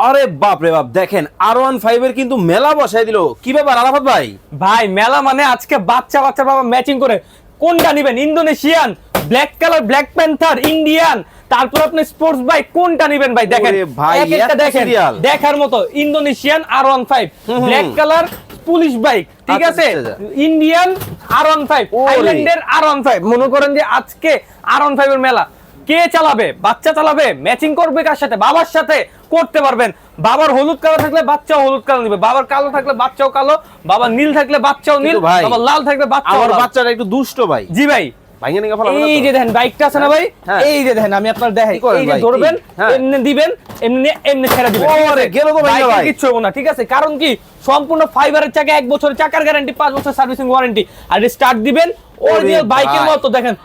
আরে বাপ রে বাপ, দেখেন R15 এর কিন্তু মেলা বসাই দিল। কি ব্যাপার আরাফাত ভাই? ভাই মেলা মানে আজকে বাচ্চা বাচ্চা বাবা ম্যাচিং করে কোনটা নেবেন? Indonesian, black colour, black panther, Indian, তারপর আপনি স্পোর্টস বাইক কোনটা নেবেন ভাই? দেখেন ওরে ভাই, এক একটা এত দেখেন সিরিয়াল। দেখার মতো। Indonesian R15, black colour police bike, ঠিক আচ্ছা, আছে, আচ্ছা। ইন্ডিয়ান R15, ওরে। থাইল্যান্ডের R15। মনে করেন যে আজকে R15 এর মেলা। কে চালাবে? বাচ্চা চালাবে, ম্যাচিং করবে কার সাথে? বাবার সাথে করতে পারবেন। বাবার হলুদ কালার থাকলে বাচ্চাও হলুদ কালার নিবে, বাবার কালো থাকলে বাচ্চাও কালো, বাবার নীল থাকলে বাচ্চাও নীল, কিন্তু ভাই, বাবার লাল থাকলে বাচ্চাও আমার লাল। বাচ্চাটা একটু দুষ্ট ভাই। জি ভাই, ভাঙে নিয়ে ফেলাবো না এই তো? যে দেখেন বাইকটা আছে না ভাই, হ্যাঁ। এই যে দেখেন আমি আপনার দেখাই, কি করেন এই যে ভাই? ধরবেন, হ্যাঁ। এমনি দিবেন, এমনি এমনি ছেড়ে দিবেন। ঠিক ওরে, আছে? গেল তো ভাই, বাইকের ভাই। কিচ্ছু হবে না, ঠিক আছে? কারণ কি সম্পূর্ণ ফাইবারের চাকা, 1 বছরের চাকার গ্যারান্টি, 5 বছর সার্ভিসিং ওয়ারেন্টি, আর স্টার্ট দিবেন অরিজিনাল বাইকের ভাই। মতো। দেখেন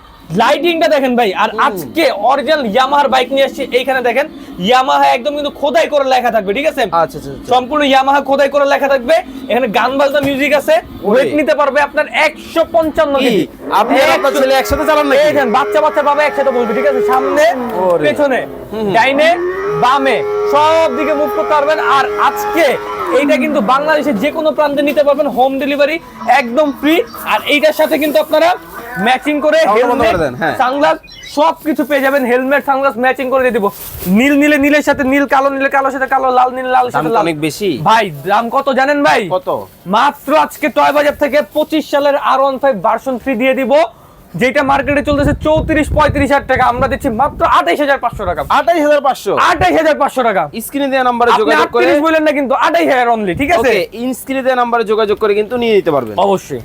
লাইটিংটা দেখেন ভাই। আর আজকে অরিজিনাল ইয়ামাহার বাইক নিয়ে আসছি। এইখানে দেখেন ইয়ামাহা একদম কিন্তু খোদাই করে লেখা থাকবে, ঠিক আছে? আচ্ছা, আচ্ছা, আচ্ছা। সম্পূর্ণ ইয়ামাহা খোদাই করে লেখা থাকবে। এখানে গান বাজনা মিউজিক আছে। ওরে। ওয়েট নিতে পারবে আপনার 155 কি? কেজি। আপনি আর আপনার ছেলে একসাথে চালান নাকি? এই দেখেন বাচ্চা বাচ্চা বাবা একসাথে বলবে, ঠিক আছে? সামনে, ওরে। পেছনে, ডাইনে, বামে সব দিকে মুভ করতে পারবেন। আর আজকে এইটা কিন্তু বাংলাদেশের যে কোনো প্রান্তে নিতে পারবেন, হোম ডেলিভারি একদম ফ্রি। আর এইটার সাথে কিন্তু আপনারা ম্যাচিং করে তাহলে বন্ধ করে হেলমেট, দেন, হ্যাঁ। সানগ্লাস সবকিছু পেয়ে যাবেন। হেলমেট, সানগ্লাস ম্যাচিং করে দিয়ে দিব। নীল নিলে নীলের সাথে নীল, কালো নিলে কালোর সাথে কালো, লাল নিলে লালের দাম সাথে তো লাল। অনেক বেশি। ভাই দাম কত জানেন ভাই? কত? মাত্র আজকে টয় বাজার থেকে 25 সালের R15 ভার্সন 3 দিয়ে দিব, যেটা মার্কেটে চলতেছে 34-35 হাজার টাকা। আমরা দিচ্ছি মাত্র 28,500 টাকা। 28,500। 28,500 টাকা। স্ক্রিনে দেওয়া নম্বরে আপনি যোগাযোগ করে, 38 বললেন না কিন্তু 28,000 অনলি, ঠিক আছে? ওকে, স্ক্রিনে দেওয়া নম্বরে যোগাযোগ করে কিন্তু নিয়ে নিতে পারবেন। অবশ্যই।